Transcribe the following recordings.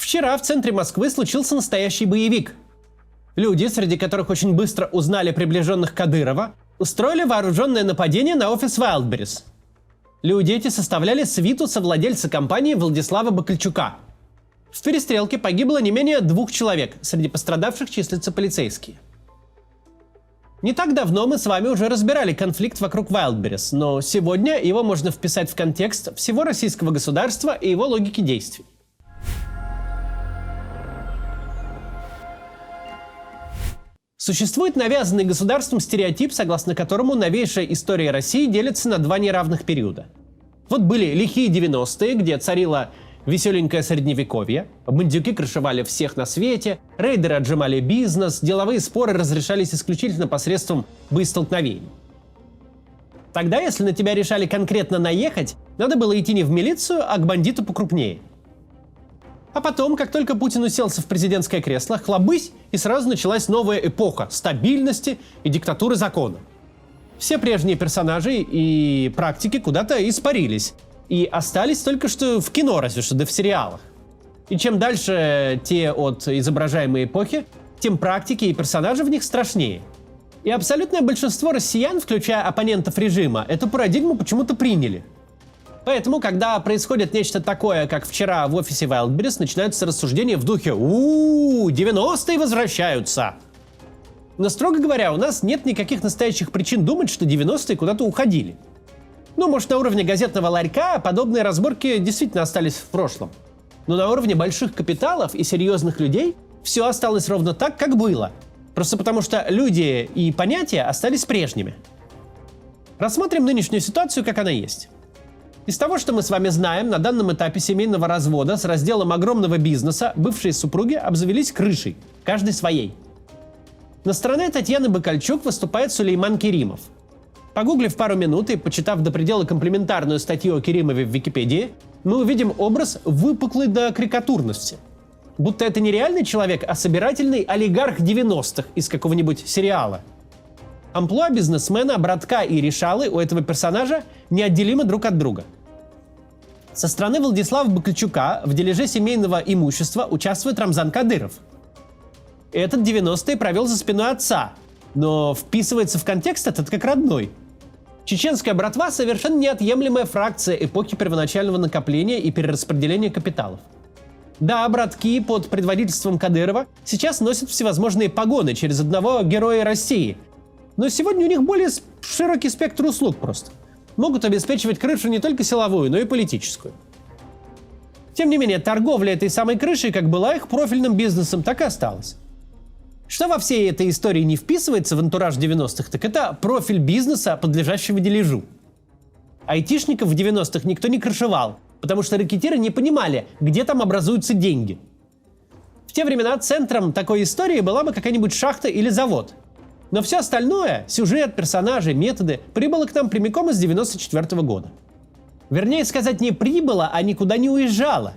Вчера в центре Москвы случился настоящий боевик. Люди, среди которых очень быстро узнали приближенных Кадырова, устроили вооруженное нападение на офис Wildberries. Люди эти составляли свиту совладельца компании Владислава Бакальчука. В перестрелке погибло не менее 2 человек, среди пострадавших числятся полицейские. Не так давно мы с вами уже разбирали конфликт вокруг Wildberries, но сегодня его можно вписать в контекст всего российского государства и его логики действий. Существует навязанный государством стереотип, согласно которому новейшая история России делится на 2 неравных периода. Вот были лихие 90-е, где царило веселенькое средневековье, бандюки крышевали всех на свете, рейдеры отжимали бизнес, деловые споры разрешались исключительно посредством боестолкновений. Тогда, если на тебя решали конкретно наехать, надо было идти не в милицию, а к бандиту покрупнее. А потом, как только Путин уселся в президентское кресло, хлобысь, и сразу началась новая эпоха стабильности и диктатуры закона. Все прежние персонажи и практики куда-то испарились, и остались только что в кино, разве что, да в сериалах. И чем дальше те от изображаемой эпохи, тем практики и персонажи в них страшнее. И абсолютное большинство россиян, включая оппонентов режима, эту парадигму почему-то приняли. Поэтому, когда происходит нечто такое, как вчера в офисе Wildberries, начинаются рассуждения в духе «У-у-у, 90-е возвращаются!». Но, строго говоря, у нас нет никаких настоящих причин думать, что 90-е куда-то уходили. Ну, может, на уровне газетного ларька подобные разборки действительно остались в прошлом. Но на уровне больших капиталов и серьезных людей все осталось ровно так, как было. Просто потому что люди и понятия остались прежними. Рассмотрим нынешнюю ситуацию, как она есть. Из того, что мы с вами знаем, на данном этапе семейного развода с разделом огромного бизнеса бывшие супруги обзавелись крышей, каждый своей. На стороне Татьяны Бакальчук выступает Сулейман Керимов. Погуглив пару минут и почитав до предела комплиментарную статью о Керимове в Википедии, мы увидим образ, выпуклый до карикатурности. Будто это не реальный человек, а собирательный олигарх 90-х из какого-нибудь сериала. Амплуа бизнесмена, братка и решалы у этого персонажа неотделимы друг от друга. Со стороны Владислава Бакальчука в дележе семейного имущества участвует Рамзан Кадыров. Этот 90-е провел за спиной отца, но вписывается в контекст этот как родной. Чеченская братва – совершенно неотъемлемая фракция эпохи первоначального накопления и перераспределения капиталов. Да, братки под предводительством Кадырова сейчас носят всевозможные погоны через одного героя России, но сегодня у них более широкий спектр услуг просто. Могут обеспечивать крышу не только силовую, но и политическую. Тем не менее, торговля этой самой крышей как была их профильным бизнесом, так и осталась. Что во всей этой истории не вписывается в антураж 90-х, так это профиль бизнеса, подлежащего дележу. Айтишников в 90-х никто не крышевал, потому что рэкетиры не понимали, где там образуются деньги. В те времена центром такой истории была бы какая-нибудь шахта или завод. Но все остальное, сюжет, персонажи, методы, прибыло к нам прямиком из 94-го года. Вернее сказать, не прибыло, а никуда не уезжало.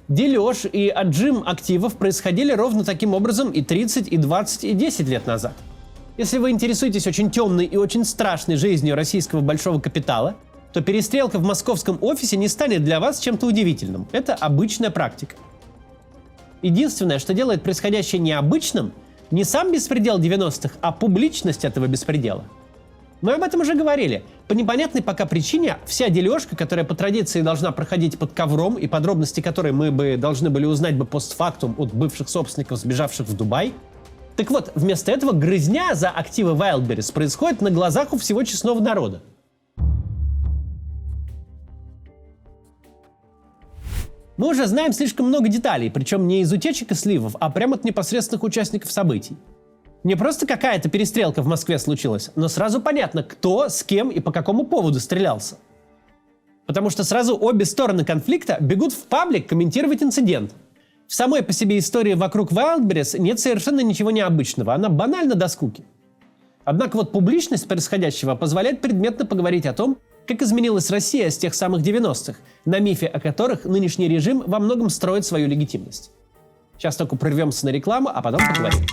Дележ и отжим активов происходили ровно таким образом и 30, и 20, и 10 лет назад. Если вы интересуетесь очень темной и очень страшной жизнью российского большого капитала, то перестрелка в московском офисе не станет для вас чем-то удивительным. Это обычная практика. Единственное, что делает происходящее необычным, не сам беспредел 90-х, а публичность этого беспредела. Мы об этом уже говорили. По непонятной пока причине вся дележка, которая по традиции должна проходить под ковром и подробности которой мы бы должны были узнать бы постфактум от бывших собственников, сбежавших в Дубай. Так вот, вместо этого грызня за активы Wildberries происходит на глазах у всего честного народа. Мы уже знаем слишком много деталей, причем не из утечек и сливов, а прямо от непосредственных участников событий. Не просто какая-то перестрелка в Москве случилась, но сразу понятно, кто, с кем и по какому поводу стрелялся. Потому что сразу обе стороны конфликта бегут в паблик комментировать инцидент. В самой по себе истории вокруг Wildberries нет совершенно ничего необычного, она банальна до скуки. Однако вот публичность происходящего позволяет предметно поговорить о том, как изменилась Россия с тех самых 90-х, на мифе о которых нынешний режим во многом строит свою легитимность. Сейчас только прервемся на рекламу, а потом поговорим.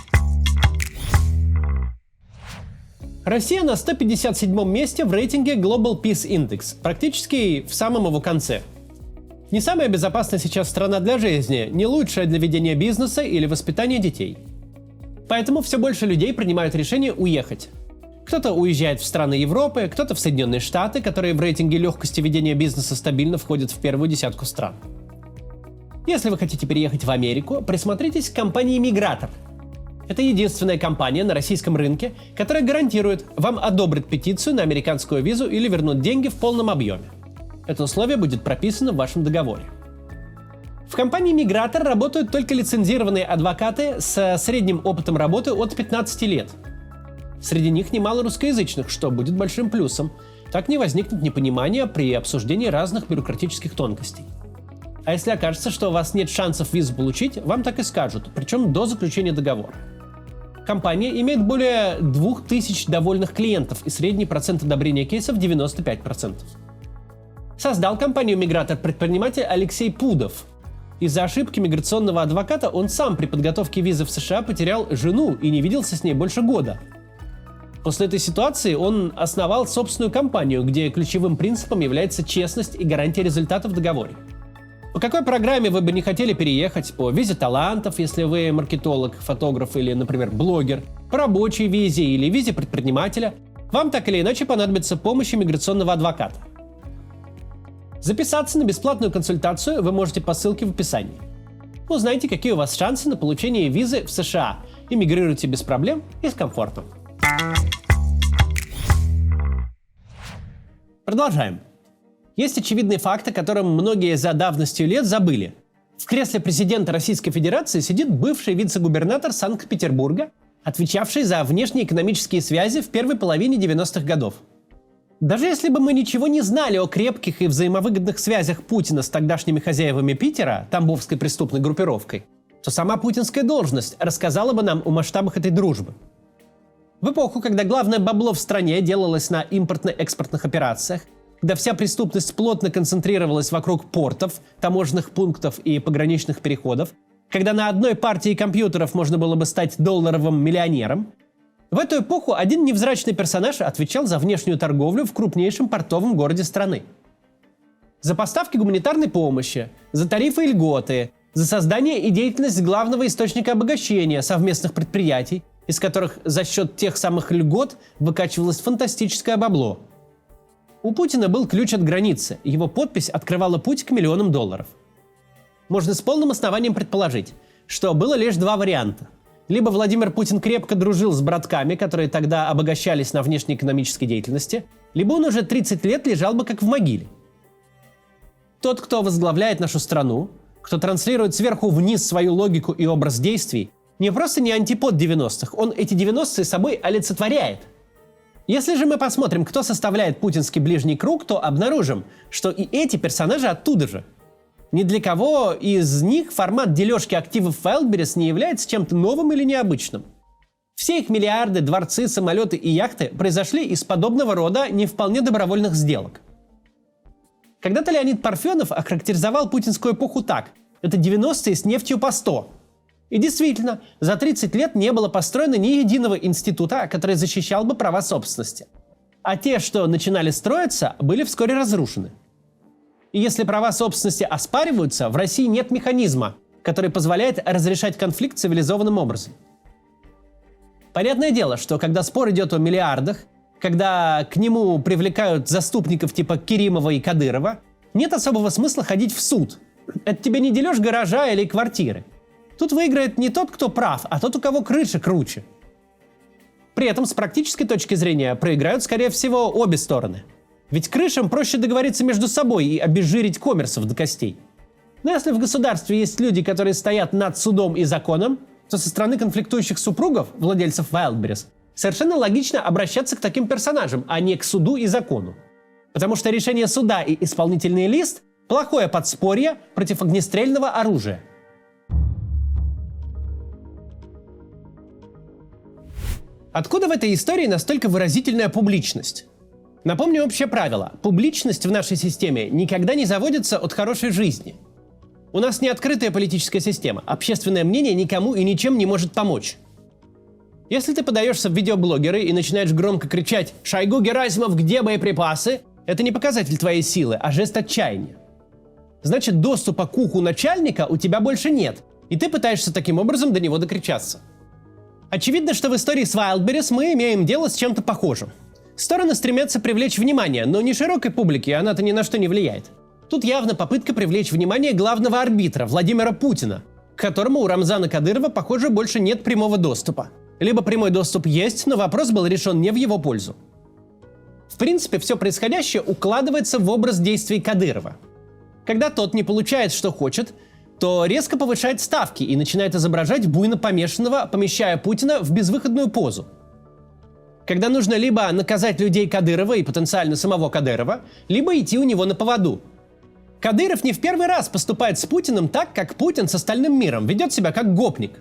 Россия на 157-м месте в рейтинге Global Peace Index, практически в самом его конце. Не самая безопасная сейчас страна для жизни, не лучшая для ведения бизнеса или воспитания детей. Поэтому все больше людей принимают решение уехать. Кто-то уезжает в страны Европы, кто-то в Соединенные Штаты, которые в рейтинге легкости ведения бизнеса стабильно входят в первую десятку стран. Если вы хотите переехать в Америку, присмотритесь к компании «Мигратор». Это единственная компания на российском рынке, которая гарантирует, вам одобрят петицию на американскую визу или вернут деньги в полном объеме. Это условие будет прописано в вашем договоре. В компании «Мигратор» работают только лицензированные адвокаты с средним опытом работы от 15 лет. Среди них немало русскоязычных, что будет большим плюсом. Так не возникнет непонимания при обсуждении разных бюрократических тонкостей. А если окажется, что у вас нет шансов визу получить, вам так и скажут, причем до заключения договора. Компания имеет более 2000 довольных клиентов и средний процент одобрения кейсов 95%. Создал компанию «Мигратор» предприниматель Алексей Пудов. Из-за ошибки миграционного адвоката он сам при подготовке визы в США потерял жену и не виделся с ней больше года. После этой ситуации он основал собственную компанию, где ключевым принципом является честность и гарантия результата в договоре. По какой программе вы бы не хотели переехать? По визе талантов, если вы маркетолог, фотограф или, например, блогер, по рабочей визе или визе предпринимателя, вам так или иначе понадобится помощь миграционного адвоката. Записаться на бесплатную консультацию вы можете по ссылке в описании. Узнайте, какие у вас шансы на получение визы в США. Эмигрируйте без проблем и с комфортом. Продолжаем. Есть очевидный факт, о котором многие за давностью лет забыли. В кресле президента Российской Федерации сидит бывший вице-губернатор Санкт-Петербурга, отвечавший за внешнеэкономические связи в первой половине 90-х годов. Даже если бы мы ничего не знали о крепких и взаимовыгодных связях Путина с тогдашними хозяевами Питера, тамбовской преступной группировкой, то сама путинская должность рассказала бы нам о масштабах этой дружбы. В эпоху, когда главное бабло в стране делалось на импортно-экспортных операциях, когда вся преступность плотно концентрировалась вокруг портов, таможенных пунктов и пограничных переходов, когда на одной партии компьютеров можно было бы стать долларовым миллионером, в эту эпоху один невзрачный персонаж отвечал за внешнюю торговлю в крупнейшем портовом городе страны. За поставки гуманитарной помощи, за тарифы и льготы, за создание и деятельность главного источника обогащения совместных предприятий, из которых за счет тех самых льгот выкачивалось фантастическое бабло. У Путина был ключ от границы, его подпись открывала путь к миллионам долларов. Можно с полным основанием предположить, что было лишь два варианта. Либо Владимир Путин крепко дружил с братками, которые тогда обогащались на внешнеэкономической деятельности, либо он уже 30 лет лежал бы как в могиле. Тот, кто возглавляет нашу страну, кто транслирует сверху вниз свою логику и образ действий, не просто не антипод 90-х, он эти 90-е собой олицетворяет. Если же мы посмотрим, кто составляет путинский ближний круг, то обнаружим, что и эти персонажи оттуда же. Ни для кого из них формат дележки активов Wildberries не является чем-то новым или необычным. Все их миллиарды, дворцы, самолеты и яхты произошли из подобного рода не вполне добровольных сделок. Когда-то Леонид Парфенов охарактеризовал путинскую эпоху так: это 90-е с нефтью по 100. И действительно, за 30 лет не было построено ни единого института, который защищал бы права собственности. А те, что начинали строиться, были вскоре разрушены. И если права собственности оспариваются, в России нет механизма, который позволяет разрешать конфликт цивилизованным образом. Понятное дело, что когда спор идет о миллиардах, когда к нему привлекают заступников типа Керимова и Кадырова, нет особого смысла ходить в суд. Это тебе не дележ гаража или квартиры. Тут выиграет не тот, кто прав, а тот, у кого крыша круче. При этом с практической точки зрения проиграют, скорее всего, обе стороны. Ведь крышам проще договориться между собой и обезжирить коммерсов до костей. Но если в государстве есть люди, которые стоят над судом и законом, то со стороны конфликтующих супругов, владельцев Wildberries, совершенно логично обращаться к таким персонажам, а не к суду и закону. Потому что решение суда и исполнительный лист – плохое подспорье против огнестрельного оружия. Откуда в этой истории настолько выразительная публичность? Напомню общее правило. Публичность в нашей системе никогда не заводится от хорошей жизни. У нас не открытая политическая система. Общественное мнение никому и ничем не может помочь. Если ты подаешься в видеоблогеры и начинаешь громко кричать «Шойгу, Герасимов, где боеприпасы?», это не показатель твоей силы, а жест отчаяния. Значит, доступа к уху начальника у тебя больше нет, и ты пытаешься таким образом до него докричаться. Очевидно, что в истории с Wildberries мы имеем дело с чем-то похожим. Стороны стремятся привлечь внимание, но не широкой публике, она-то ни на что не влияет. Тут явно попытка привлечь внимание главного арбитра, Владимира Путина, к которому у Рамзана Кадырова, похоже, больше нет прямого доступа. Либо прямой доступ есть, но вопрос был решен не в его пользу. В принципе, все происходящее укладывается в образ действий Кадырова. Когда тот не получает, что хочет, то резко повышает ставки и начинает изображать буйно помешанного, помещая Путина в безвыходную позу. Когда нужно либо наказать людей Кадырова и потенциально самого Кадырова, либо идти у него на поводу. Кадыров не в первый раз поступает с Путиным так, как Путин с остальным миром, ведет себя как гопник.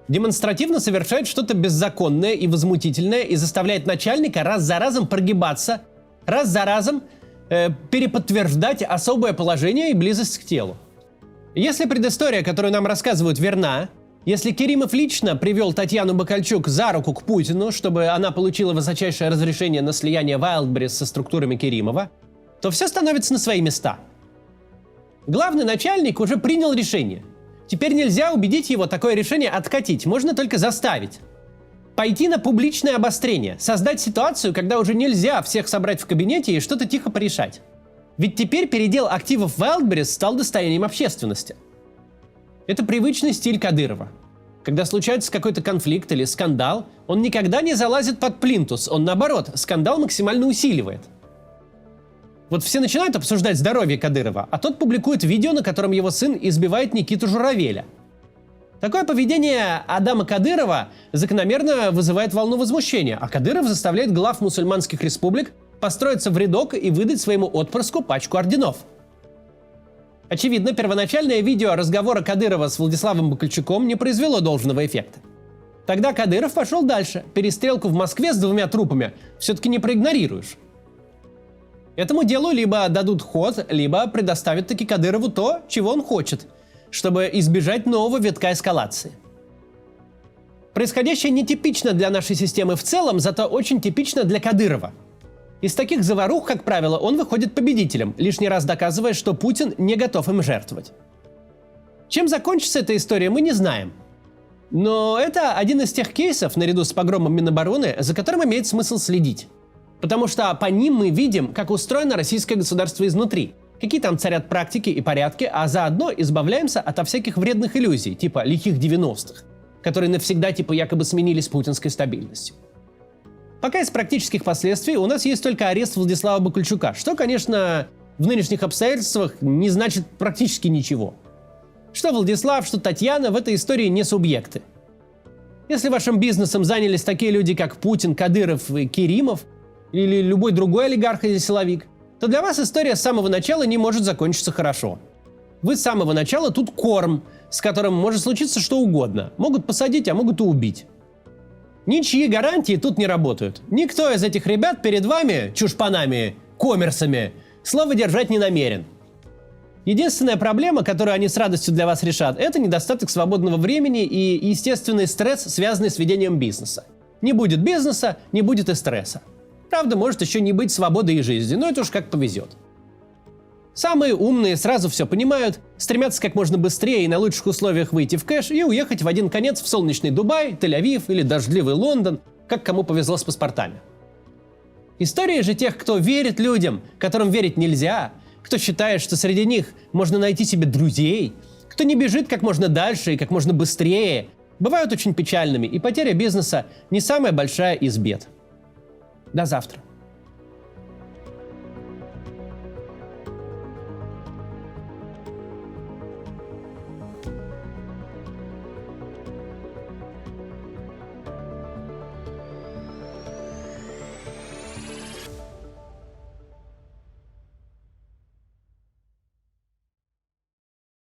Демонстративно совершает что-то беззаконное и возмутительное и заставляет начальника раз за разом прогибаться, раз за разом переподтверждать особое положение и близость к телу. Если предыстория, которую нам рассказывают, верна, если Керимов лично привел Татьяну Бакальчук за руку к Путину, чтобы она получила высочайшее разрешение на слияние Wildberries со структурами Керимова, то все становится на свои места. Главный начальник уже принял решение. Теперь нельзя убедить его такое решение откатить, можно только заставить. Пойти на публичное обострение, создать ситуацию, когда уже нельзя всех собрать в кабинете и что-то тихо порешать. Ведь теперь передел активов Wildberries стал достоянием общественности. Это привычный стиль Кадырова. Когда случается какой-то конфликт или скандал, он никогда не залазит под плинтус, он наоборот, скандал максимально усиливает. Вот все начинают обсуждать здоровье Кадырова, а тот публикует видео, на котором его сын избивает Никиту Журавеля. Такое поведение Адама Кадырова закономерно вызывает волну возмущения, а Кадыров заставляет глав мусульманских республик построиться в рядок и выдать своему отпрыску пачку орденов. Очевидно, первоначальное видео разговора Кадырова с Владиславом Бакальчуком не произвело должного эффекта. Тогда Кадыров пошел дальше. Перестрелку в Москве с 2 трупами все-таки не проигнорируешь. Этому делу либо дадут ход, либо предоставят таки Кадырову то, чего он хочет, чтобы избежать нового витка эскалации. Происходящее нетипично для нашей системы в целом, зато очень типично для Кадырова. Из таких заварух, как правило, он выходит победителем, лишний раз доказывая, что Путин не готов им жертвовать. Чем закончится эта история, мы не знаем. Но это один из тех кейсов, наряду с погромом Минобороны, за которым имеет смысл следить. Потому что по ним мы видим, как устроено российское государство изнутри, какие там царят практики и порядки, а заодно избавляемся ото всяких вредных иллюзий, типа лихих 90-х, которые навсегда типа якобы сменились путинской стабильностью. Пока из практических последствий у нас есть только арест Владислава Бакальчука, что, конечно, в нынешних обстоятельствах не значит практически ничего. Что Владислав, что Татьяна в этой истории не субъекты. Если вашим бизнесом занялись такие люди, как Путин, Кадыров и Керимов, или любой другой олигарх или силовик, то для вас история с самого начала не может закончиться хорошо. Вы с самого начала тут корм, с которым может случиться что угодно. Могут посадить, а могут и убить. Ничьи гарантии тут не работают. Никто из этих ребят перед вами, чушпанами, коммерсами, слова держать не намерен. Единственная проблема, которую они с радостью для вас решат, это недостаток свободного времени и естественный стресс, связанный с ведением бизнеса. Не будет бизнеса, не будет и стресса. Правда, может еще не быть свободы и жизни, но это уж как повезет. Самые умные сразу все понимают, стремятся как можно быстрее и на лучших условиях выйти в кэш и уехать в один конец в солнечный Дубай, Тель-Авив или дождливый Лондон, как кому повезло с паспортами. Истории же тех, кто верит людям, которым верить нельзя, кто считает, что среди них можно найти себе друзей, кто не бежит как можно дальше и как можно быстрее, бывают очень печальными, и потеря бизнеса не самая большая из бед. До завтра.